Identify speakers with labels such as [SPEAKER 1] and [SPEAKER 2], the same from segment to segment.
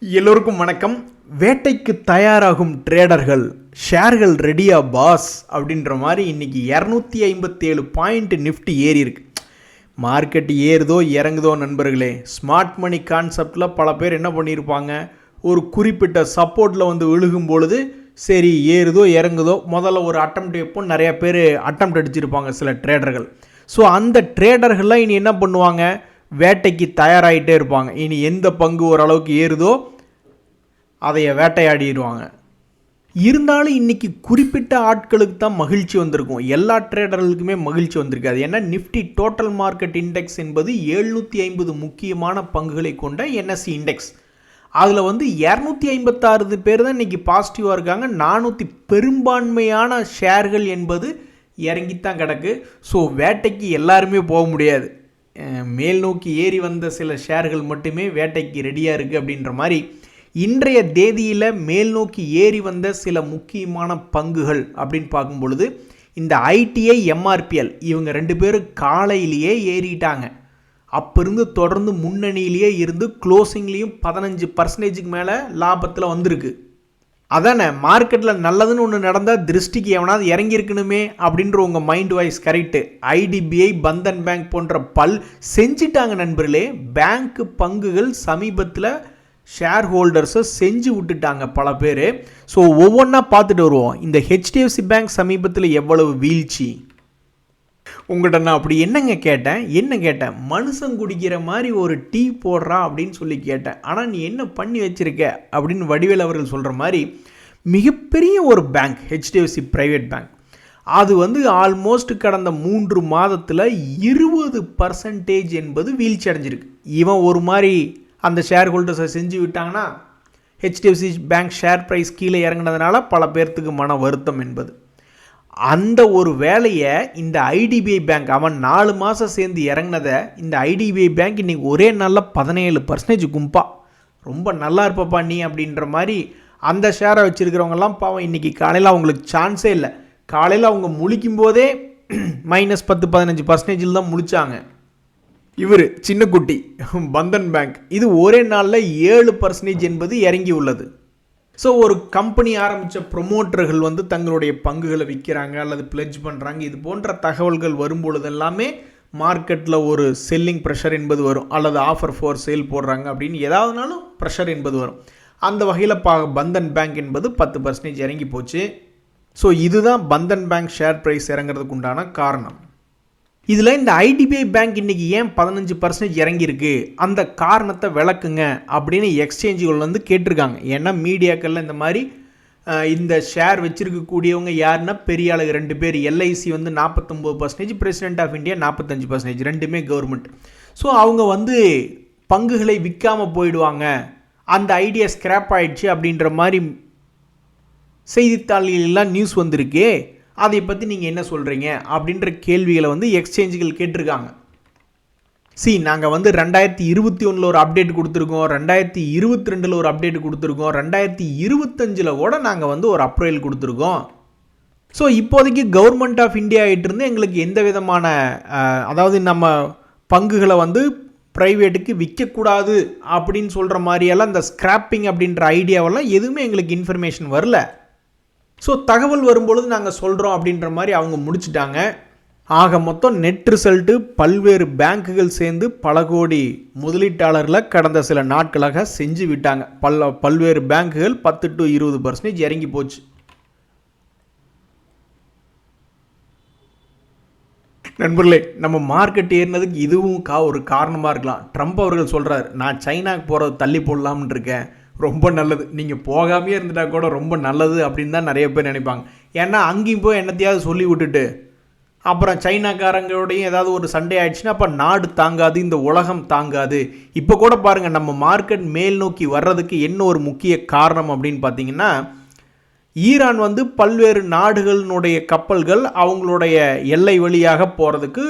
[SPEAKER 1] எல்லோருக்கும் வணக்கம். வேட்டைக்கு தயாராகும் ட்ரேடர்கள், ஷேர்கள் ரெடியா பாஸ் அப்படின்ற மாதிரி இன்றைக்கி 257 பாயிண்ட் நிஃப்டி ஏறி இருக்கு. மார்க்கெட் ஏறுதோ இறங்குதோ நண்பர்களே, ஸ்மார்ட் மணி கான்செப்டில் பல பேர் என்ன பண்ணியிருப்பாங்க, ஒரு குறிப்பிட்ட சப்போர்ட்டில் வந்து விழுகும் பொழுது சரி ஏறுதோ இறங்குதோ முதல்ல ஒரு அட்டம்ப்ட் வைப்போம். நிறையா பேர் அட்டம்ப்ட் அடிச்சிருப்பாங்க சில ட்ரேடர்கள். ஸோ அந்த ட்ரேடர்கள்லாம் இனி என்ன பண்ணுவாங்க, வேட்டைக்கு தயாராகிட்டே இருப்பாங்க. இனி எந்த பங்கு ஓரளவுக்கு ஏறுதோ அதைய வேட்டையாடிடுவாங்க. இருந்தாலும் இன்றைக்கி குறிப்பிட்ட ஆட்களுக்கு தான் மகிழ்ச்சி வந்திருக்கும், எல்லா ட்ரேடர்களுக்குமே மகிழ்ச்சி வந்திருக்காது. ஏன்னா நிஃப்டி டோட்டல் மார்க்கெட் இண்டெக்ஸ் என்பது 750 முக்கியமான பங்குகளை கொண்ட என்எஸ்சி இண்டெக்ஸ். அதில் வந்து 256 பேர் தான் இன்றைக்கி பாசிட்டிவாக இருக்காங்க. 400 பெரும்பான்மையான ஷேர்கள் என்பது இறங்கித்தான் கிடக்கு. ஸோ வேட்டைக்கு எல்லாருமே போக முடியாது. மேல் நோக்கி ஏறி வந்த சில ஷேர்கள் மட்டுமே வேட்டைக்கு ரெடியாக இருக்குது அப்படின்ற மாதிரி இன்றைய தேதியில் மேல் நோக்கி ஏறி வந்த சில முக்கியமான பங்குகள் அப்படின்னு பார்க்கும் பொழுது இந்த ஐடிஐ, எம்ஆர்பிஎல் இவங்க ரெண்டு பேரும் காலையிலேயே ஏறிட்டாங்க. அப்போ இருந்து தொடர்ந்து முன்னணியிலேயே இருந்து க்ளோசிங்லேயும் 15% மேலே லாபத்தில் வந்திருக்கு. அதானே மார்க்கெட்டில் நல்லதுன்னு ஒன்று நடந்தால் திருஷ்டிக்கு எவனாவது இறங்கியிருக்கணுமே அப்படின்ற உங்கள் mind voice correct. IDBI, Bandhan bank போன்ற செஞ்சிட்டாங்க நண்பர்களே. பேங்க் பங்குகள் சமீபத்தில் ஷேர் ஹோல்டர்ஸை செஞ்சு விட்டுட்டாங்க பல பேர். ஸோ ஒவ்வொன்றா பார்த்துட்டு வருவோம். இந்த ஹெச்டிஎஃப்சி பேங்க் சமீபத்தில் எவ்வளவு வீழ்ச்சி, உங்கள்கிட்ட நான் அப்படி என்னங்க கேட்டேன், மனுஷன் குடிக்கிற மாதிரி ஒரு டீ போடுறா அப்படின்னு சொல்லி கேட்டேன். ஆனால் நீ என்ன பண்ணி வச்சிருக்க அப்படின்னு வடிவேல் அவர்கள் சொல்கிற மாதிரி மிகப்பெரிய ஒரு பேங்க் ஹெச்டிஎஃப்சி பிரைவேட் பேங்க். அது வந்து ஆல்மோஸ்ட் கடந்த 3 மாதத்தில் 20% என்பது வீழ்ச்சி அடைஞ்சிருக்கு. இவன் ஒரு மாதிரி அந்த ஷேர் ஹோல்டர்ஸை செஞ்சு விட்டாங்கன்னா ஹெச்டிஎஃப்சி பேங்க் ஷேர் ப்ரைஸ் கீழே இறங்கினதுனால பல பேர்த்துக்கு மன வருத்தம் என்பது. அந்த ஒரு வேலையை இந்த ஐடிபிஐ பேங்க், அவன் 4 மாதம் சேர்ந்து இறங்கினதை இந்த ஐடிபிஐ பேங்க் இன்றைக்கி ஒரே நாளில் 17% கும்பா. ரொம்ப நல்லா இருப்பப்பா நீ அப்படின்ற மாதிரி அந்த ஷேரை வச்சுருக்கிறவங்கெல்லாம் பாவம் இன்றைக்கி காலையில் அவங்களுக்கு சான்ஸே இல்லை. காலையில் அவங்க முழிக்கும் போதே -10-15% தான் முழிச்சாங்க. இவர் சின்ன குட்டி பந்தன் பேங்க் இது ஒரே நாளில் 7% என்பது இறங்கி உள்ளது. ஸோ ஒரு கம்பெனி ஆரம்பித்த ப்ரொமோட்டர்கள் வந்து தங்களுடைய பங்குகளை விற்கிறாங்க அல்லது பிளட்ஜ் பண்ணுறாங்க. இது போன்ற தகவல்கள் வரும்பொழுது எல்லாமே மார்க்கெட்டில் ஒரு செல்லிங் ப்ரெஷர் என்பது வரும், அல்லது ஆஃபர் ஃபார் சேல் போடுறாங்க அப்படின்னு ஏதாவதுனாலும் ப்ரெஷர் என்பது வரும். அந்த வகையில் பந்தன் பேங்க் என்பது 10% இறங்கி போச்சு. ஸோ இதுதான் பந்தன் பேங்க் ஷேர் ப்ரைஸ் இறங்குறதுக்கு உண்டான காரணம். இதில் இந்த ஐடிபிஐ பேங்க் இன்றைக்கி ஏன் 15% இறங்கியிருக்கு, அந்த காரணத்தை விளக்குங்க அப்படின்னு எக்ஸ்சேஞ்சுகள் வந்து கேட்டிருக்காங்க. ஏன்னா மீடியாக்களில் இந்த மாதிரி இந்த ஷேர் வச்சுருக்கக்கூடியவங்க யாருன்னா பெரிய ஆளுங்க 2 பேர். எல்ஐசி வந்து 49%, பிரசிடென்ட் ஆஃப் இந்தியா 45%, ரெண்டுமே கவர்மெண்ட். ஸோ அவங்க வந்து பங்குகளை விற்காமல் போயிடுவாங்க, அந்த ஐடியா ஸ்கிராப் ஆயிடுச்சு அப்படின்ற மாதிரி செய்தித்தாள்களெல்லாம் நியூஸ் வந்திருக்கு. அதை பற்றி நீங்கள் என்ன சொல்கிறீங்க அப்படின்ற கேள்விகளை வந்து எக்ஸ்சேஞ்சுகள் கேட்டிருக்காங்க. நாங்கள் வந்து 2021 ஒரு அப்டேட் கொடுத்துருக்கோம், 2022 ஒரு அப்டேட் கொடுத்துருக்கோம், 2025 கூட நாங்கள் வந்து ஒரு அப்ரூவல் கொடுத்துருக்கோம். ஸோ இப்போதைக்கு கவர்மெண்ட் ஆஃப் இந்தியா கிட்டேருந்து எங்களுக்கு எந்த விதமான அதாவது நம்ம பங்குகளை வந்து ப்ரைவேட்டுக்கு விற்கக்கூடாது அப்படின்னு சொல்கிற மாதிரியெல்லாம் இந்த ஸ்கிராப்பிங் அப்படின்ற ஐடியாவெல்லாம் எதுவுமே எங்களுக்கு இன்ஃபர்மேஷன் வரல. ஸோ தகவல் வரும்பொழுது நாங்கள் சொல்கிறோம் அப்படின்ற மாதிரி அவங்க முடிச்சுட்டாங்க. ஆக மொத்தம் நெட் ரிசல்ட்டு பல்வேறு பேங்க்குகள் சேர்ந்து பல கோடி முதலீட்டாளர்களை கடந்த சில நாட்களாக செஞ்சு விட்டாங்க. பல்வேறு பேங்க்குகள் 10-20% இறங்கி போச்சு. நண்பர்களே, நம்ம மார்க்கெட் ஏறினதுக்கு இதுவும் ஒரு காரணமாக இருக்கலாம். ட்ரம்ப் அவர்கள் சொல்கிறார், நான் சைனாக்கு போகிறது தள்ளி போடலாம்னு இருக்கேன். ரொம்ப நல்லது, நீங்கள் போகாமே இருந்துட்டா கூட ரொம்ப நல்லது அப்படின்னு தான் நிறைய பேர் நினைப்பாங்க. ஏன்னா அங்கேயும் போய் என்னத்தையாவது சொல்லி விட்டுட்டு அப்புறம் சைனாக்காரங்களோடையும் ஏதாவது ஒரு சண்டை ஆயிடுச்சுன்னா அப்போ நாடு தாங்காது, இந்த உலகம் தாங்காது. இப்போ கூட பாருங்கள், நம்ம மார்க்கெட் மேல் நோக்கி வர்றதுக்கு என்ன ஒரு முக்கிய காரணம் அப்படின்னு பார்த்தீங்கன்னா, ஈரான் வந்து பல்வேறு நாடுகளினுடைய கப்பல்கள் அவங்களுடைய எல்லை வழியாக போகிறதுக்கு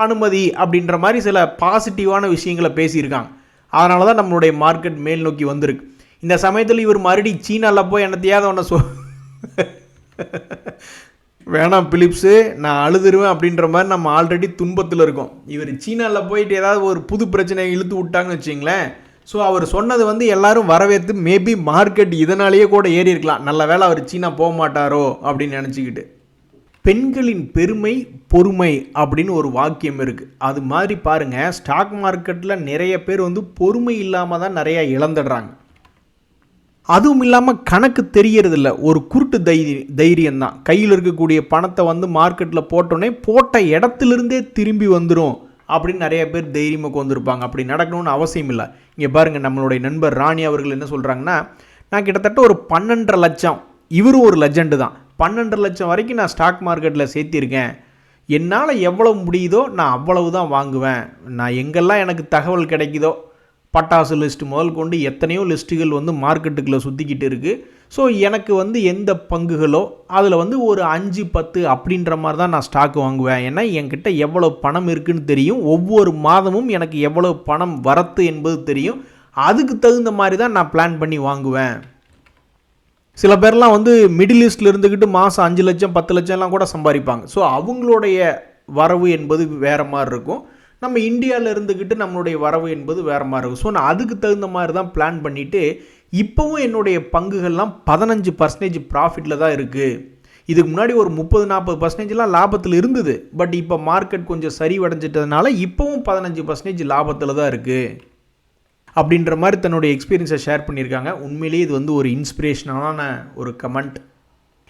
[SPEAKER 1] அனுமதி அப்படின்ற மாதிரி சில பாசிட்டிவான விஷயங்களை பேசியிருக்காங்க. அதனால தான் நம்மளுடைய மார்க்கெட் மேல் நோக்கி வந்திருக்கு. இந்த சமயத்தில் இவர் மறுபடியும் சீனாவில் போய் என்னத்தையாவது ஒன்று வேணாம் பிலிப்ஸு, நான் அழுதுருவேன் அப்படின்ற மாதிரி நம்ம ஆல்ரெடி துன்பத்தில் இருக்கோம். இவர் சீனாவில் போயிட்டு ஏதாவது ஒரு புது பிரச்சனையை இழுத்து விட்டாங்கன்னு வச்சிங்களேன், ஸோ அவர் சொன்னது வந்து எல்லாரும் வரவேற்று மேபி மார்க்கெட் இதனாலேயே கூட ஏறி இருக்கலாம். நல்ல வேளை அவர் சீனா போக மாட்டாரோ அப்படின்னு நினச்சிக்கிட்டு. பெண்களின் பெருமை பொறுமை அப்படின்னு ஒரு வாக்கியம் இருக்குது. அது மாதிரி பாருங்கள், ஸ்டாக் மார்க்கெட்டில் நிறைய பேர் வந்து பொறுமை இல்லாமல் தான் நிறையா இழந்துடுறாங்க. அதுவும் இல்லாமல் கணக்கு தெரியறதில்ல. ஒரு குருட்டு தைரியம்தான். கையில் இருக்கக்கூடிய பணத்தை வந்து மார்க்கெட்டில் போட்டோன்னே போட்ட இடத்துலேருந்தே திரும்பி வந்துடும் அப்படின்னு நிறைய பேர் தைரியமாக வந்திருப்பாங்க. அப்படி நடக்கணும்னு அவசியம் இல்லை. இங்கே பாருங்கள், நம்மளுடைய நண்பர் ராணி அவர்கள் என்ன சொல்கிறாங்கன்னா, நான் கிட்டத்தட்ட ஒரு 12.5 லட்சம், இவரும் ஒரு லெஜண்டு தான், 12 லட்சம் வரைக்கும் நான் ஸ்டாக் மார்க்கெட்டில் சேர்த்திருக்கேன். என்னால் எவ்வளவு முடியுதோ நான் அவ்வளவு தான் வாங்குவேன். நான் எங்கெல்லாம் எனக்கு தகவல் கிடைக்குதோ, பட்டாசு லிஸ்ட்டு முதல் கொண்டு எத்தனையோ லிஸ்ட்டுகள் வந்து மார்க்கெட்டுக்குள்ளே சுற்றிக்கிட்டு இருக்குது. ஸோ எனக்கு வந்து எந்த பங்குகளோ அதில் வந்து ஒரு 5-10 அப்படின்ற மாதிரி தான் நான் ஸ்டாக் வாங்குவேன். ஏன்னா என்கிட்ட எவ்வளோ பணம் இருக்குதுன்னு தெரியும், ஒவ்வொரு மாதமும் எனக்கு எவ்வளோ பணம் வரத்து என்பது தெரியும். அதுக்கு தகுந்த மாதிரி தான் நான் பிளான் பண்ணி வாங்குவேன். சில பேர்லாம் வந்து மிடில் ஈஸ்டில் இருந்துக்கிட்டு மாதம் 5 லட்சம் 10 லட்சம்லாம் கூட சம்பாதிப்பாங்க. ஸோ அவங்களுடைய வரவு என்பது வேறு மாதிரி இருக்கும். நம்ம இந்தியாவில் இருந்துக்கிட்டு நம்மளுடைய வரவு என்பது வேறு மாதிரி இருக்கும். ஸோ நான் அதுக்கு தகுந்த மாதிரி தான் பிளான் பண்ணிவிட்டு இப்போவும் என்னுடைய பங்குகள்லாம் 15% ப்ராஃபிட்டில் தான் இருக்குது. இதுக்கு முன்னாடி ஒரு 30-40% லாபத்தில் இருந்தது. பட் இப்போ மார்க்கெட் கொஞ்சம் சரிவடைஞ்சிட்டதுனால இப்போவும் 15% லாபத்தில் தான் இருக்குது அப்படின்ற மாதிரி தன்னுடைய எக்ஸ்பீரியன்ஸை ஷேர் பண்ணியிருக்காங்க. உண்மையிலேயே இது வந்து ஒரு இன்ஸ்பிரேஷனான ஒரு கமெண்ட்.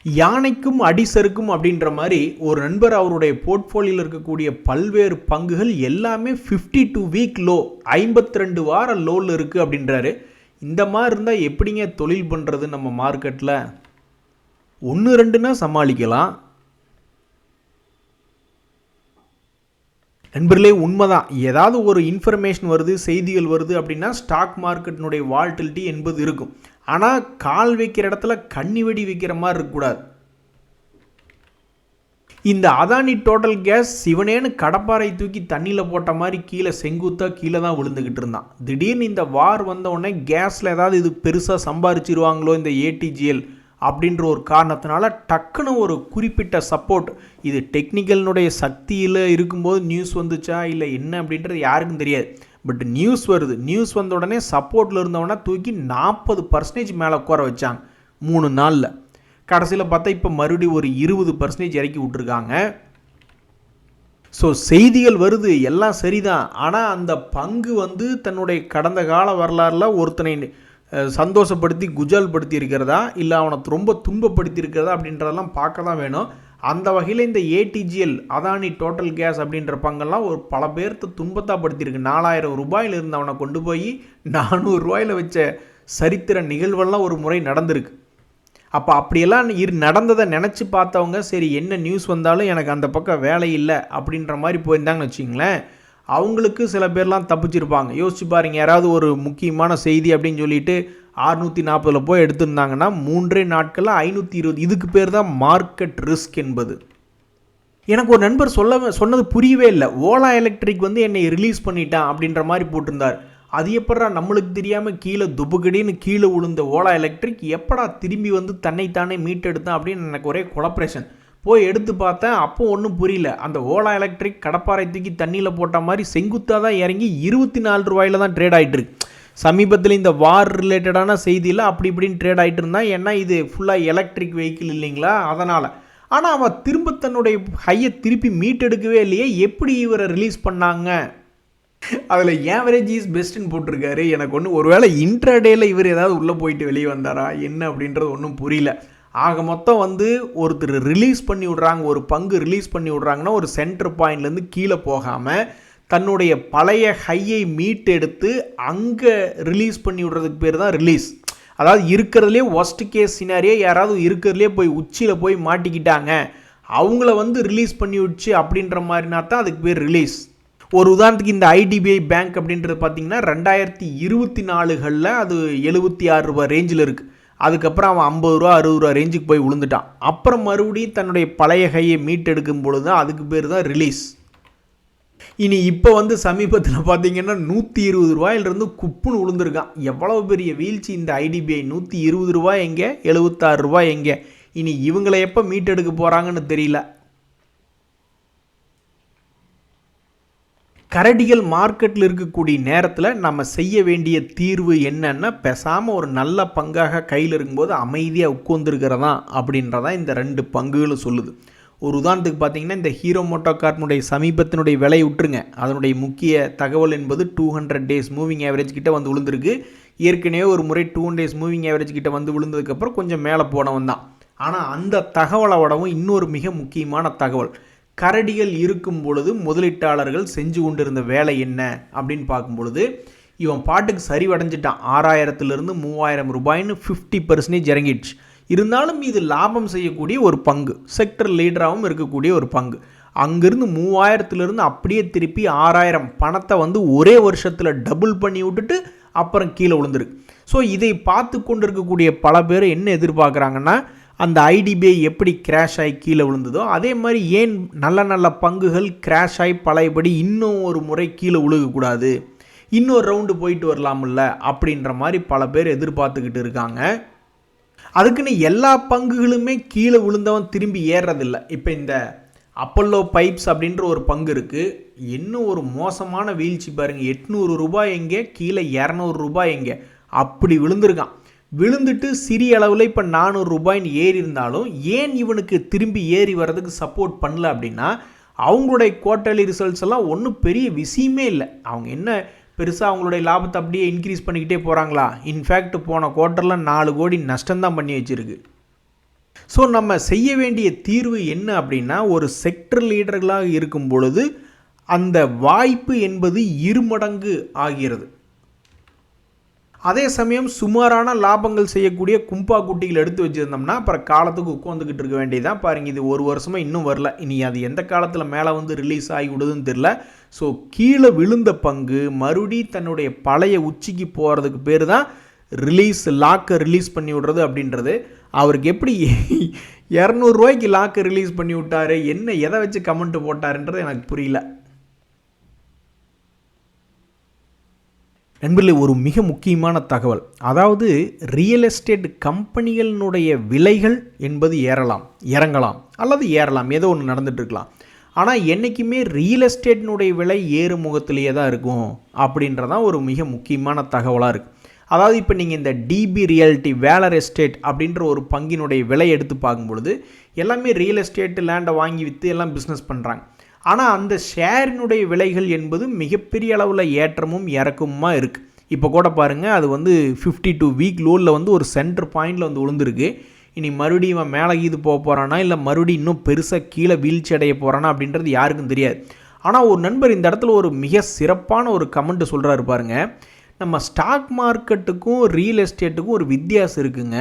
[SPEAKER 1] யானைக்கும் அடிசருக்கும் அப்படின்ற மாதிரி ஒரு நண்பர் அவருடைய போர்ட்ஃபோலியோவில் இருக்கக்கூடிய பல்வேறு பங்குகள் எல்லாமே 52 வீக் லோ, 52 வார லோவில் இருக்குது அப்படின்றாரு. இந்த மாதிரி இருந்தால் எப்படிங்க தொழில் பண்ணுறது நம்ம மார்க்கெட்டில்? 1-2னா சமாளிக்கலாம். நண்பர்களே, உண்மைதான். ஏதாவது ஒரு இன்ஃபர்மேஷன் வருது, செய்திகள் வருது அப்படின்னா ஸ்டாக் மார்க்கெட்டினுடைய வால்டிலிட்டி என்பது இருக்கும். ஆனால் கால் வைக்கிற இடத்துல கண்ணி வெடி வைக்கிற மாதிரி இருக்கக்கூடாது. இந்த அதானி டோட்டல் கேஸ் சிவனேன்னு கடப்பாறை தூக்கி தண்ணியில் போட்ட மாதிரி கீழே செங்குத்தாக கீழே தான் விழுந்துக்கிட்டு இருந்தான். திடீர்னு இந்த வார் வந்த உடனே கேஸில் ஏதாவது இது பெருசாக சம்பாரிச்சிருவாங்களோ இந்த ஏடிஜிஎல் அப்படின்ற ஒரு காரணத்தினால டக்குன்னு ஒரு குறிப்பிட்ட சப்போர்ட், இது டெக்னிக்கல்னுடைய சக்தியில் இருக்கும்போது நியூஸ் வந்துச்சா இல்லை என்ன அப்படின்றது யாருக்கும் தெரியாது. பட் நியூஸ் வருது, நியூஸ் வந்த உடனே சப்போர்ட்டில் இருந்தவொடனே தூக்கி 40% மேலே உட்கார வச்சாங்க 3 நாளில். கடைசியில் பார்த்தா இப்போ மறுபடியும் ஒரு 20% இறக்கி விட்டுருக்காங்க. ஸோ செய்திகள் வருது, எல்லாம் சரிதான். ஆனால் அந்த பங்கு வந்து தன்னுடைய கடந்த கால வரலாறில் ஒருத்தனை சந்தோஷப்படுத்தி குஜால்படுத்தி இருக்கிறதா இல்லை அவனை ரொம்ப துன்பப்படுத்தி இருக்கிறதா அப்படின்றதெல்லாம் பார்க்க தான் வேணும். அந்த வகையில் இந்த ஏடிஜிஎல் அதானி டோட்டல் கேஸ் அப்படின்ற பங்கெல்லாம் ஒரு பல பேர்த்து துன்பத்தாக படுத்தியிருக்கு. 4000 ரூபாயில் இருந்தவனை கொண்டு போய் 400 ரூபாயில் வச்ச சரித்திர நிகழ்வெல்லாம் ஒரு முறை நடந்திருக்கு. அப்போ அப்படியெல்லாம் நடந்ததை நினச்சி பார்த்தவங்க சரி என்ன நியூஸ் வந்தாலும் எனக்கு அந்த பக்கம் வேலை இல்லை அப்படின்ற மாதிரி போயிருந்தாங்கன்னு வச்சிங்களேன், அவங்களுக்கு சில பேர்லாம் தப்பிச்சிருப்பாங்க. யோசிச்சு பாருங்கள், யாராவது ஒரு முக்கியமான செய்தி அப்படின்னு சொல்லிட்டு 640 போய் எடுத்திருந்தாங்கன்னா 3 நாட்களில் 520. இதுக்கு பேர் தான் மார்க்கெட் ரிஸ்க் என்பது. எனக்கு ஒரு நண்பர் சொன்னது புரியவே இல்லை. ஓலா எலக்ட்ரிக் வந்து என்னை ரிலீஸ் பண்ணிட்டான் அப்படின்ற மாதிரி போட்டிருந்தார். அது எப்படா நம்மளுக்கு தெரியாமல் கீழே துபுகடின்னு கீழே விழுந்த ஓலா எலக்ட்ரிக் எப்படா திரும்பி வந்து தன்னைத்தானே மீட்டெடுத்தான் அப்படின்னு எனக்கு ஒரே குழப்பரேஷன். போய் எடுத்து பார்த்தேன், அப்போ ஒன்றும் புரியல. அந்த ஓலா எலக்ட்ரிக் கடப்பாறை தூக்கி தண்ணியில் போட்ட மாதிரி செங்குத்தாக தான் இறங்கி 24 ரூபாயில் தான் ட்ரேட் ஆகிட்டு இருக்கு. சமீபத்தில் இந்த வார் ரிலேட்டடான செய்தியில் அப்படி இப்படின்னு ட்ரேட் ஆகிட்டு இருந்தான். ஏன்னா இது ஃபுல்லாக எலக்ட்ரிக் வெஹிக்கிள் இல்லைங்களா, அதனால். ஆனால் அவன் திரும்ப தன்னுடைய ஹையை திருப்பி மீட்டெடுக்கவே இல்லையே, எப்படி இவரை ரிலீஸ் பண்ணாங்க? அதில் ஏவரேஜ் இஸ் பெஸ்ட்டுன்னு போட்டிருக்காரு. எனக்கு ஒன்று ஒருவேளை இன்ட்ராடேயில் இவர் ஏதாவது உள்ளே போயிட்டு வெளியே வந்தாரா என்ன அப்படின்றது ஒன்றும் புரியல. ஆக மொத்தம் வந்து ஒருத்தர் ரிலீஸ் பண்ணி விட்றாங்க, ஒரு பங்கு ரிலீஸ் பண்ணி விட்றாங்கன்னா ஒரு சென்டர் பாயிண்ட்லேருந்து கீழே போகாமல் தன்னுடைய பழைய ஹையை மீட்டெடுத்து அங்கே ரிலீஸ் பண்ணி விட்றதுக்கு பேர் தான் ரிலீஸ். அதாவது இருக்கிறதுலே ஒஸ்ட் கேஸ் சினாரியே யாராவது இருக்கிறதுலே போய் உச்சியில் போய் மாட்டிக்கிட்டாங்க, அவங்கள வந்து ரிலீஸ் பண்ணி விடுச்சு அப்படின்ற மாதிரினா தான் அதுக்கு பேர் ரிலீஸ். ஒரு உதாரணத்துக்கு இந்த ஐடிபிஐ பேங்க் அப்படின்றது பார்த்திங்கன்னா 2024களில் அது 76 ரூபா ரேஞ்சில் இருக்குது. அதுக்கப்புறம் அவன் 50 ரூபா 60 ரூபா ரேஞ்சுக்கு போய் விழுந்துட்டான். அப்புறம் மறுபடியும் தன்னுடைய பழைய கையை மீட்டெடுக்கும் பொழுது தான் அதுக்கு பேர் தான் ரிலீஸ். இனி இப்போ வந்து சமீபத்தில் பார்த்தீங்கன்னா 120 ரூபாயிலிருந்து குப்புன்னு விழுந்திருக்கான். எவ்வளோ பெரிய வீழ்ச்சி இந்த ஐடிபிஐ! 120 ரூபாய் எங்கே, 76 ரூபாய் எங்கே? இனி இவங்களை எப்போ மீட்டெடுக்க போகிறாங்கன்னு தெரியல. கரடிகள் மார்க்கெட்டில் இருக்கக்கூடிய நேரத்தில் நம்ம செய்ய வேண்டிய தீர்வு என்னன்னா, பேசாமல் ஒரு நல்ல பங்காக கையில் இருக்கும்போது அமைதியாக உட்கார்ந்துருக்கிறதா அப்படின்றதான் இந்த 2 பங்குகளும் சொல்லுது. ஒரு உதாரணத்துக்கு பார்த்தீங்கன்னா, இந்த ஹீரோ மோட்டோகார்ப்பினுடைய சமீபத்தினுடைய விலை விட்டுருங்க, அதனுடைய முக்கிய தகவல் என்பது 200 டேஸ் மூவிங் ஆவரேஜ் கிட்ட வந்து விழுந்திருக்கு. ஏற்கனவே ஒரு முறை 200 டேஸ் மூவிங் ஆவரேஜ் கிட்ட வந்து விழுந்ததுக்கப்புறம் கொஞ்சம் மேலே போனவன் தான். ஆனால் அந்த தகவலை விடவும் இன்னொரு மிக முக்கியமான தகவல், கரடிகள் இருக்கும் பொழுது முதலீட்டாளர்கள் செஞ்சு கொண்டிருந்த வேலை என்ன அப்படின்னு பார்க்கும் பொழுது, இவன் பாட்டுக்கு சரிவடைஞ்சிட்டான். 6000லிருந்து 3000 ரூபாய்னு 50% இறங்கிடுச்சு. இருந்தாலும் இது லாபம் செய்யக்கூடிய ஒரு பங்கு, செக்டர் லீடராகவும் இருக்கக்கூடிய ஒரு பங்கு. அங்கிருந்து 3000லிருந்து அப்படியே திருப்பி 6000 பணத்தை வந்து ஒரே வருஷத்தில் டபுள் பண்ணி விட்டுட்டு அப்புறம் கீழே விழுந்துருக்கு. ஸோ இதை பார்த்து கொண்டு இருக்கக்கூடிய பல பேர் என்ன எதிர்பார்க்குறாங்கன்னா, அந்த ஐடிபிஐ எப்படி கிராஷ் ஆகி கீழே விழுந்ததோ அதே மாதிரி ஏன் நல்ல நல்ல பங்குகள் கிராஷ் ஆகி பழையபடி இன்னும் ஒரு முறை கீழே விழுகக்கூடாது, இன்னொரு ரவுண்டு போயிட்டு வரலாம்ல அப்படின்ற மாதிரி பல பேர் எதிர்பார்த்துக்கிட்டு இருக்காங்க. அதுக்குன்னு எல்லா பங்குகளுமே கீழே விழுந்தவன் திரும்பி ஏறுறதில்லை. இப்போ இந்த அப்பல்லோ பைப்ஸ் அப்படின்ற ஒரு பங்கு இருக்குது, இன்னும் ஒரு மோசமான வீழ்ச்சி பாருங்கள். 800 ரூபாய் எங்கே, கீழே 200 ரூபாய் எங்கே, அப்படி விழுந்திருக்கான். விழுந்துட்டு சிறிய அளவில் இப்போ 400 ரூபாய்ன்னு ஏறி இருந்தாலும் ஏன் இவனுக்கு திரும்பி ஏறி வர்றதுக்கு சப்போர்ட் பண்ணல அப்படின்னா, அவங்களுடைய குவார்ட்டர்லி ரிசல்ட்ஸ் எல்லாம் ஒன்றும் பெரிய விஷயமே இல்லை. அவங்க என்ன பெருசாக அவங்களுடைய லாபத்தை அப்படியே இன்க்ரீஸ் பண்ணிக்கிட்டே போகிறாங்களா? இன்ஃபேக்ட் போன குவார்ட்டரில் 4 கோடி நஷ்டம்தான் பண்ணி வச்சுருக்கு. ஸோ நம்ம செய்ய வேண்டிய தீர்வு என்ன அப்படின்னா, ஒரு செக்டர் லீடர்களாக இருக்கும் பொழுது அந்த வாய்ப்பு என்பது 2 மடங்கு ஆகிறது. அதே சமயம் சுமாரான லாபங்கள் செய்யக்கூடிய கும்பா குட்டிகள் எடுத்து வச்சுருந்தோம்னா அப்புறம் காலத்துக்கு உட்காந்துக்கிட்டு இருக்க வேண்டியதான். பாருங்கள், இது ஒரு வருஷமாக இன்னும் வரல. இனி அது எந்த காலத்தில் மேலே வந்து ரிலீஸ் ஆகி விடுதுன்னு தெரில. ஸோ கீழே விழுந்த பங்கு மறுபடி தன்னுடைய பழைய உச்சிக்கு போகிறதுக்கு பேர் தான் லாக்கை ரிலீஸ் பண்ணி விடுறது அப்படின்றது. அவருக்கு எப்படி 200 ரூபாய்க்கு லாக்கை ரிலீஸ் பண்ணி விட்டார், என்ன எதை வச்சு கமெண்ட் போட்டாருன்றது எனக்கு புரியல. நண்பர்களே, ஒரு மிக முக்கியமான தகவல், அதாவது ரியல் எஸ்டேட் கம்பெனிகளினுடைய விலைகள் என்பது இறங்கலாம் அல்லது ஏறலாம், ஏதோ ஒன்று நடந்துகிட்ருக்கலாம். ஆனால் என்றைக்குமே ரியல் எஸ்டேட்டினுடைய விலை ஏறு முகத்திலேயே தான் இருக்கும் அப்படின்றதான் ஒரு மிக முக்கியமான தகவலாக இருக்குது. அதாவது இப்போ நீங்கள் இந்த டிபி ரியாலிட்டி வேலர் எஸ்டேட் அப்படின்ற ஒரு பங்கினுடைய விலை எடுத்து பார்க்கும்பொழுது எல்லாமே ரியல் எஸ்டேட் லேண்டை வாங்கி விற்று எல்லாம் பிஸ்னஸ் பண்ணுறாங்க. ஆனால் அந்த ஷேரினுடைய விலைகள் என்பது மிகப்பெரிய அளவில் ஏற்றமும் இறக்கமுமா இருக்குது. இப்போ கூட பாருங்கள், அது வந்து 52 வீக் லோவில் வந்து ஒரு சென்டர் பாயிண்டில் வந்து விழுந்திருக்கு. இனி மறுபடியும் இவன் மேலே கீது போக போகிறானா இல்லை மறுபடியும் இன்னும் பெருசாக கீழே வீழ்ச்சி அடைய போகிறானா அப்படின்றது யாருக்கும் தெரியாது. ஆனால் ஒரு நண்பர் இந்த இடத்துல ஒரு மிக சிறப்பான ஒரு கமெண்ட் சொல்கிறாரு பாருங்க, நம்ம ஸ்டாக் மார்க்கெட்டுக்கும் ரியல் எஸ்டேட்டுக்கும் ஒரு வித்தியாசம் இருக்குங்க.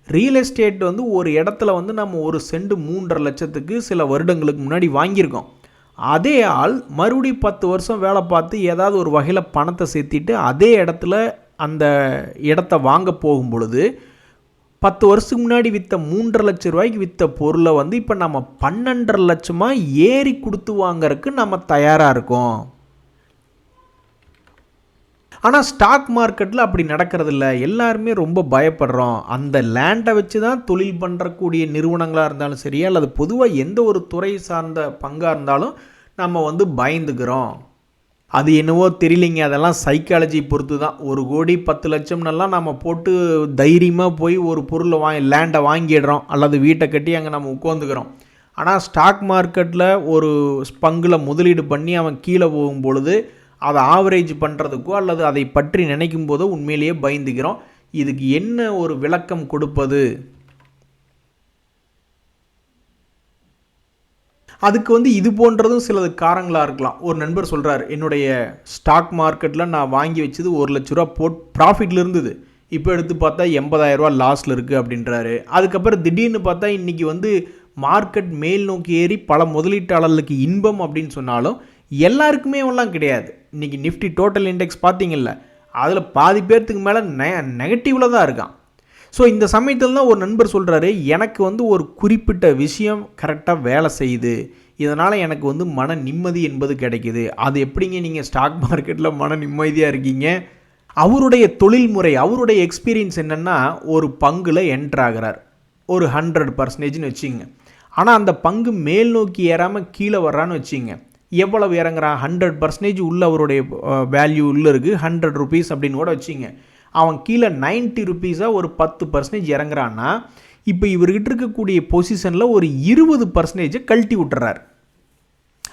[SPEAKER 1] ரியல் எஸ்டேட் வந்து ஒரு இடத்துல வந்து நம்ம ஒரு சென்ட் 3.5 லட்சத்துக்கு சில வருடங்களுக்கு முன்னாடி வாங்கியிருக்கோம். அதே ஆள் மறுபடியும் 10 வருஷம் வேலை பார்த்து ஏதாவது ஒரு வகையில் பணத்தை சேர்த்திட்டு அதே இடத்துல அந்த இடத்த வாங்க போகும் பொழுது 10 வருஷத்துக்கு முன்னாடி விற்ற 3.5 லட்சம் ரூபாய்க்கு விற்ற பொருளை வந்து இப்போ நம்ம 12.5 லட்சமாக ஏறி கொடுத்து வாங்கறதுக்கு நம்ம தயாராக இருக்கோம். ஆனால் ஸ்டாக் மார்க்கெட்டில் அப்படி நடக்கிறதில்ல. எல்லாருமே ரொம்ப பயப்படுறோம். அந்த லேண்டை வச்சு தான் தொழில் பண்ணுறக்கூடிய நிறுவனங்களாக இருந்தாலும் சரி, அல்லது பொதுவாக எந்த ஒரு துறை சார்ந்த பங்காக இருந்தாலும் நம்ம வந்து பயந்துக்கிறோம். அது என்னவோ தெரியலிங்க, அதெல்லாம் சைக்காலஜி பொறுத்து தான். 1 கோடி 10 லட்சம்னெல்லாம் நம்ம போட்டு தைரியமாக போய் ஒரு பொருளை லேண்டை வாங்கிடுறோம் அல்லது வீட்டை கட்டி அங்கே நம்ம உட்காந்துக்கிறோம். ஆனால் ஸ்டாக் மார்க்கெட்டில் ஒரு பங்கில் முதலீடு பண்ணி அவன் கீழே போகும் பொழுது அதை ஆவரேஜ் பண்ணுறதுக்கோ அல்லது அதை பற்றி நினைக்கும் போதோ உண்மையிலேயே பயந்துக்கிறோம். இதுக்கு என்ன ஒரு விளக்கம் கொடுப்பது? அதுக்கு வந்து இது போன்றதும் சிலது காரணங்களாக இருக்கலாம். ஒரு நண்பர் சொல்கிறார், என்னுடைய ஸ்டாக் மார்க்கெட்டில் நான் வாங்கி வச்சது 1 லட்ச ரூபா ப்ராஃபிட்டில் இருந்தது, இப்போ எடுத்து பார்த்தா 80,000 ரூபா லாஸில் இருக்குது அப்படின்றாரு. அதுக்கப்புறம் திடீர்னு பார்த்தா இன்றைக்கி வந்து மார்க்கெட் மேல் நோக்கி ஏறி பல முதலீட்டாளர்களுக்கு இன்பம் அப்படின்னு சொன்னாலும் எல்லாருக்குமே எல்லாம் கிடையாது. இன்றைக்கி நிஃப்டி டோட்டல் இண்டெக்ஸ் பார்த்தீங்கல்ல, அதில் பாதி பேர்த்துக்கு மேலே நெகட்டிவில் தான் இருக்கான். ஸோ இந்த சமயத்தில் தான் ஒரு நண்பர் சொல்கிறாரு, எனக்கு வந்து ஒரு குறிப்பிட்ட விஷயம் கரெக்டாக வேலை செய்யுது, இதனால் எனக்கு வந்து மன நிம்மதி என்பது கிடைக்குது. அது எப்படிங்க நீங்கள் ஸ்டாக் மார்க்கெட்டில் மன நிம்மதியாக இருக்கீங்க? அவருடைய தொழில்முறை, அவருடைய எக்ஸ்பீரியன்ஸ் என்னென்னா, ஒரு பங்கில் என்ட்ராகிறார், ஒரு 100% வச்சுங்க. ஆனால் அந்த பங்கு மேல் நோக்கி ஏறாமல் கீழே வர்றான்னு வச்சுங்க. எவ்வளவு இறங்குறான் 100% உள்ள அவருடைய வேல்யூ உள்ளே இருக்குது, 100 rupees அப்படின்னு கூட வச்சுங்க. அவன் கீழே 90 rupees-ஆக ஒரு 10% இறங்குறான்னா இப்போ இவர்கிட்ட இருக்கக்கூடிய பொசிஷனில் ஒரு 20% கழட்டி விட்டுறார்.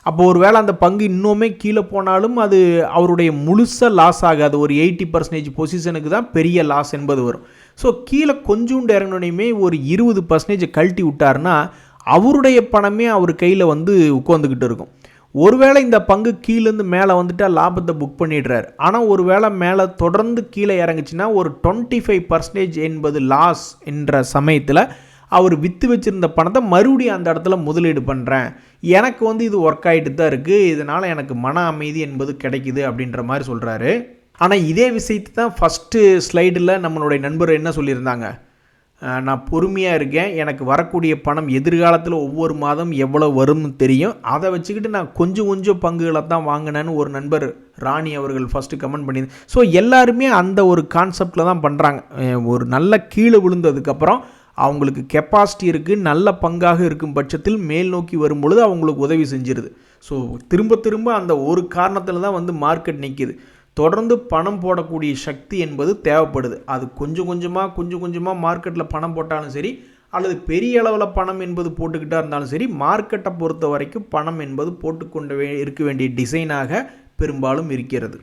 [SPEAKER 1] அப்போ ஒரு வேளை அந்த பங்கு இன்னுமே கீழே போனாலும் அது அவருடைய முழுசாக லாஸ் ஆகாது. ஒரு 80% பொசிஷனுக்கு தான் பெரிய லாஸ் என்பது வரும். ஸோ கீழே கொஞ்சோண்டு இறங்கினோடையுமே ஒரு 20% கழட்டி விட்டார்னா அவருடைய பணமே அவர் கையில் வந்து உட்காந்துக்கிட்டு இருக்கும். ஒருவேளை இந்த பங்கு கீழேருந்து மேலே வந்துட்டால் லாபத்தை புக் பண்ணிடுறார். ஆனால் ஒரு வேளை மேலே தொடர்ந்து கீழே இறங்குச்சுன்னா ஒரு 25% என்பது லாஸ் என்ற சமயத்தில் அவர் விற்று வச்சுருந்த பணத்தை மறுபடியும் அந்த இடத்துல முதலீடு பண்ணுறேன், எனக்கு வந்து இது ஒர்க் ஆகிட்டு தான் இருக்குது, இதனால் எனக்கு மன அமைதி என்பது கிடைக்குது அப்படின்ற மாதிரி சொல்கிறாரு. ஆனால் இதே விஷயத்தை தான் ஃபஸ்ட்டு ஸ்லைடில் நம்மளுடைய நண்பர் என்ன சொல்லியிருந்தாங்க, நான் பொறுமையாக இருக்கேன், எனக்கு வரக்கூடிய பணம் எதிர்காலத்தில் ஒவ்வொரு மாதம் எவ்வளோ வரும்னு தெரியும், அதை வச்சுக்கிட்டு நான் கொஞ்சம் கொஞ்சம் பங்குகளை தான் வாங்கினேன்னு ஒரு நண்பர் ராணி அவர்கள் ஃபஸ்ட்டு கமெண்ட் பண்ணியிருந்தேன். ஸோ எல்லாருமே அந்த ஒரு கான்செப்டில் தான் பண்ணுறாங்க. ஒரு நல்ல கீழே விழுந்ததுக்கப்புறம் அவங்களுக்கு கெப்பாசிட்டி இருக்குது, நல்ல பங்காக இருக்கும் பட்சத்தில் மேல் நோக்கி வரும்பொழுது அவங்களுக்கு உதவி செஞ்சிருது. ஸோ திரும்ப திரும்ப அந்த ஒரு காரணத்தில் தான் வந்து மார்க்கெட் நிற்கிது. தொடர்ந்து பணம் போடக்கூடிய சக்தி என்பது தேவைப்படுது. அது கொஞ்சம் கொஞ்சமாக மார்க்கெட்டில் பணம் போட்டாலும் சரி, அல்லது பெரிய அளவில் பணம் என்பது போட்டுக்கிட்டா இருந்தாலும் சரி, மார்க்கெட்டை பொறுத்த வரைக்கும் பணம் என்பது போட்டுக்கொண்டு இருக்க வேண்டிய டிசைனாக பெரும்பாலும் இருக்கிறது.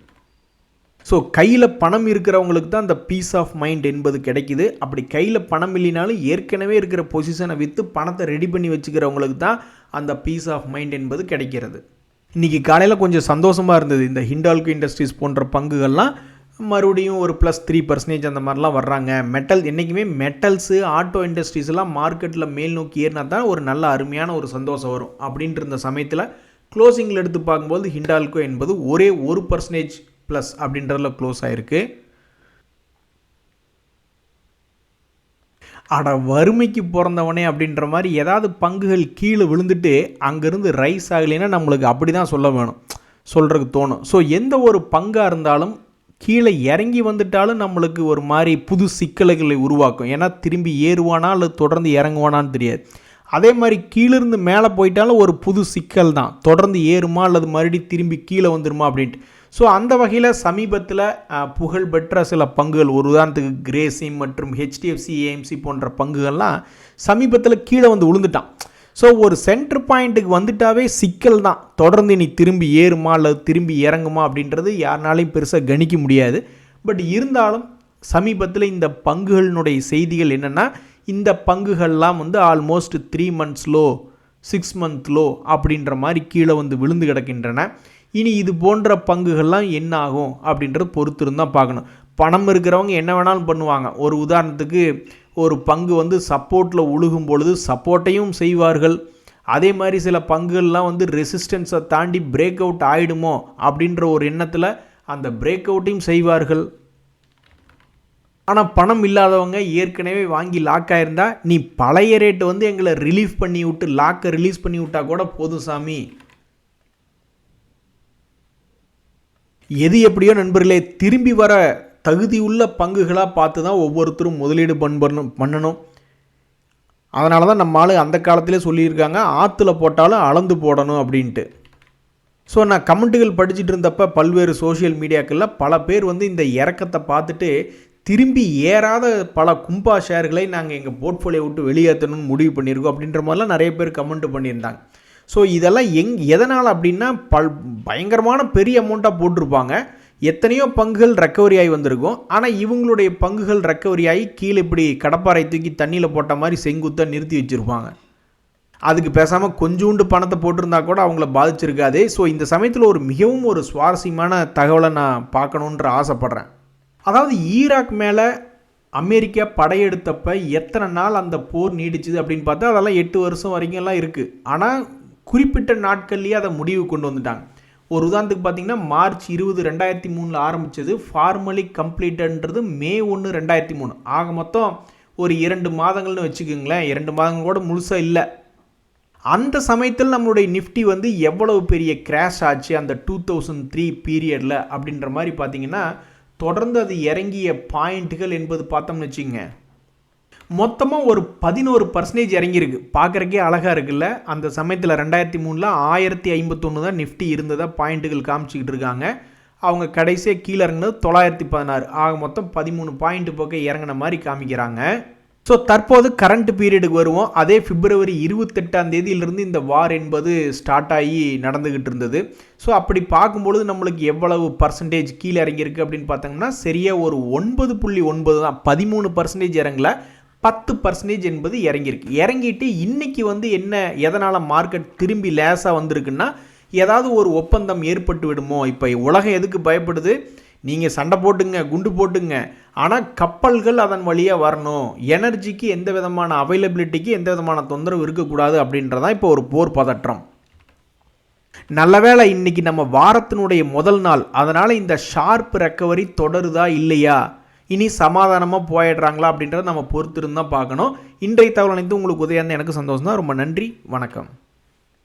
[SPEAKER 1] ஸோ கையில் பணம் இருக்கிறவங்களுக்கு தான் அந்த பீஸ் ஆஃப் மைண்ட் என்பது கிடைக்கிது. அப்படி கையில் பணம் இல்லைனாலும் ஏற்கனவே இருக்கிற பொசிஷனை விற்று பணத்தை ரெடி பண்ணி வச்சுக்கிறவங்களுக்கு தான் அந்த பீஸ் ஆஃப் மைண்ட் என்பது கிடைக்கிறது. இன்றைக்கி காலையில் கொஞ்சம் சந்தோஷமாக இருந்தது. இந்த ஹிண்டால்கோ இண்டஸ்ட்ரீஸ் போன்ற பங்குகள்லாம் மறுபடியும் ஒரு +3% அந்த மாதிரிலாம் வர்றாங்க. என்றைக்குமே மெட்டல்ஸு, ஆட்டோ இண்டஸ்ட்ரீஸ்லாம் மார்க்கெட்டில் மேல் நோக்கி ஏறினா தான் ஒரு நல்ல அருமையான ஒரு சந்தோஷம் வரும். அப்படின்ற இந்த சமயத்தில் க்ளோசிங்கில் எடுத்து பார்க்கும்போது ஹிண்டால்கோ என்பது ஒரே 1% ப்ளஸ் அப்படின்றதில் க்ளோஸ் ஆகிருக்கு. அட வறுமைக்கு பிறந்தவனே அப்படின்ற மாதிரி ஏதாவது பங்குகள் கீழே விழுந்துட்டு அங்கேருந்து ரைஸ் ஆகலைன்னா நம்மளுக்கு அப்படி தான் சொல்ல வேணும், சொல்கிறதுக்கு தோணும். ஸோ எந்த ஒரு பங்காக இருந்தாலும் கீழே இறங்கி வந்துட்டாலும் நம்மளுக்கு ஒரு மாதிரி புது சிக்கல்களை உருவாக்கும். ஏன்னா திரும்பி ஏறுவானா அல்லது தொடர்ந்து இறங்குவானான்னு தெரியாது. அதே மாதிரி கீழிருந்து மேலே போயிட்டாலும் ஒரு புது சிக்கல் தான், தொடர்ந்து ஏறுமா அல்லது மறுபடியும் திரும்பி கீழே வந்துடுமா அப்படின்ட்டு. ஸோ அந்த வகையில் சமீபத்தில் புகழ்பெற்ற சில பங்குகள், ஒரு உதாரணத்துக்கு கிரேசிம் மற்றும் ஹெச்டிஎஃப்சி ஏஎம்சி போன்ற பங்குகள்லாம் சமீபத்தில் கீழே வந்து விழுந்துட்டான். ஸோ ஒரு சென்டர் பாயிண்ட்டுக்கு வந்துட்டாவே சிக்கல் தான், தொடர்ந்து நீ திரும்பி ஏறுமா அல்லது திரும்பி இறங்குமா அப்படின்றது யாருனாலையும் பெருசாக கணிக்க முடியாது. பட் இருந்தாலும் சமீபத்தில் இந்த பங்குகளினுடைய செய்திகள் என்னென்னா, இந்த பங்குகள்லாம் வந்து almost 3 months low 6 month low அப்படின்ற மாதிரி கீழே வந்து விழுந்து கிடக்கின்றன. இனி இது போன்ற பங்குகள்லாம் என்ன ஆகும் அப்படின்றது பொறுத்து இருந்தால் பார்க்கணும். பணம் இருக்கிறவங்க என்ன வேணாலும் பண்ணுவாங்க. ஒரு உதாரணத்துக்கு ஒரு பங்கு வந்து சப்போர்ட்டில் உழுகும் பொழுது சப்போர்ட்டையும் செய்வார்கள். அதே மாதிரி சில பங்குகள்லாம் வந்து ரெசிஸ்டன்ஸை தாண்டி பிரேக் அவுட் ஆகிடுமோ அப்படின்ற ஒரு எண்ணத்தில் அந்த பிரேக் அவுட்டையும் செய்வார்கள். ஆனால் பணம் இல்லாதவங்க ஏற்கனவே வாங்கி லாக் ஆகிருந்தா, நீ பழைய ரேட்டு வந்து எங்களை ரிலீஃப் பண்ணி விட்டு லாக்கை ரிலீஸ் பண்ணி விட்டால் கூட போதும் சாமி. எது எப்படியோ நண்பர்களே, திரும்பி வர தகுதியுள்ள பங்குகளாக பார்த்து தான் ஒவ்வொருத்தரும் முதலீடு பண்ணணும். அதனால தான் நம்ம ஆளு அந்த காலத்திலே சொல்லியிருக்காங்க, ஆற்றுல போட்டாலும் அளந்து போடணும் அப்படின்ட்டு. ஸோ நான் கமெண்ட்டுகள் படிச்சுட்டு இருந்தப்போ பல்வேறு சோஷியல் மீடியாக்களில் பல பேர் வந்து இந்த இறக்கத்தை பார்த்துட்டு திரும்பி ஏறாத பல கும்பா ஷேர்களை நாங்கள் எங்கள் போர்ட்ஃபோலியோ விட்டு வெளியேற்றணும்னு முடிவு பண்ணியிருக்கோம் அப்படின்ற மாதிரிலாம் நிறைய பேர் கமெண்ட் பண்ணியிருந்தாங்க. ஸோ இதெல்லாம் எதனால் அப்படின்னா பயங்கரமான பெரிய அமௌண்ட்டாக போட்டிருப்பாங்க. எத்தனையோ பங்குகள் ரெக்கவரி ஆகி வந்திருக்கும். ஆனால் இவங்களுடைய பங்குகள் ரெக்கவரி ஆகி கீழே இப்படி கடப்பாறை தூக்கி தண்ணியில் போட்ட மாதிரி செங்குத்தாக நிறுத்தி வச்சுருப்பாங்க. அதுக்கு பேசாமல் கொஞ்சோண்டு பணத்தை போட்டிருந்தா கூட அவங்கள பாதிச்சிருக்காது. ஸோ இந்த சமயத்தில் மிகவும் ஒரு சுவாரஸ்யமான தகவலை நான் பார்க்கணுன்ற ஆசைப்பட்றேன். அதாவது ஈராக் மேலே அமெரிக்கா படையெடுத்தப்போ எத்தனை நாள் அந்த போர் நீடிச்சுது அப்படின்னு பார்த்தா அதெல்லாம் 8 வருஷம் வரைக்கும்லாம் இருக்குது. ஆனால் குறிப்பிட்ட நாட்கள்லேயே அதை முடிவு கொண்டு வந்துட்டாங்க. ஒரு உதாரணத்துக்கு பார்த்திங்கன்னா March 20, 2003 ஆரம்பித்தது, ஃபார்மலி கம்ப்ளீட்டன்றது May 1, 2003. ஆக மொத்தம் ஒரு 2 மாதங்கள்னு வச்சுக்கோங்களேன். 2 மாதங்கள் கூட முழுசாக இல்லை. அந்த சமயத்தில் நம்மளுடைய நிஃப்டி வந்து எவ்வளவு பெரிய கிராஷ் ஆச்சு அந்த 2003 பீரியடில் அப்படின்ற மாதிரி பார்த்திங்கன்னா, தொடர்ந்து அது இறங்கிய பாயிண்ட்டுகள் என்பது பார்த்தோம்னு வச்சுங்க, மொத்தமாக ஒரு 11% இறங்கியிருக்கு. பார்க்குறக்கே அழகாக இருக்குல்ல. அந்த சமயத்தில் 2003 1051 தான் நிஃப்டி இருந்ததாக பாயிண்ட்டுகள் காமிச்சிக்கிட்டு இருக்காங்க. அவங்க கடைசியாக கீழே இறங்கினது 916. ஆக மொத்தம் 13 பாயிண்ட் பக்கம் இறங்கின மாதிரி காமிக்கிறாங்க. ஸோ தற்போது கரண்ட் பீரியடுக்கு வருவோம். அதே பிப்ரவரி 28ஆம் தேதியிலிருந்து இந்த வார் என்பது ஸ்டார்ட் ஆகி நடந்துக்கிட்டு இருந்தது. ஸோ அப்படி பார்க்கும்பொழுது நம்மளுக்கு எவ்வளவு பர்சன்டேஜ் கீழே இறங்கியிருக்கு அப்படின்னு பார்த்தோம்னா சரியாக ஒரு 9.9 தான். 13% இறங்கல, 10% என்பது இறங்கியிருக்கு. இறங்கிட்டு இன்னைக்கு என்ன எதனால் மார்க்கெட் திரும்பி லேசாக வந்திருக்குன்னா, ஏதாவது ஒரு ஒப்பந்தம் ஏற்பட்டு விடுமோ. இப்போ உலகம் எதுக்கு பயப்படுது? நீங்கள் சண்டை போட்டுங்க, குண்டு போட்டுங்க, ஆனால் கப்பல்கள் அதன் வழியாக வரணும், எனர்ஜிக்கு எந்த விதமான அவைலபிலிட்டிக்கு எந்த விதமான தொந்தரவு இருக்கக்கூடாது அப்படின்றதான் இப்போ ஒரு போர் பதற்றம். நல்ல வேளை இன்னைக்கு நம்ம வாரத்தினுடைய முதல் நாள், அதனால் இந்த ஷார்ப் ரெக்கவரி தொடருதா இல்லையா, இனி சமாதானமாக போயிடுறாங்களா அப்படின்றத நம்ம பொறுத்திருந்தான் பார்க்கணும். இன்றைய தகவல் அனைத்து உங்களுக்கு உதவியாக இருந்தால் எனக்கு சந்தோஷம் தான். ரொம்ப நன்றி, வணக்கம்.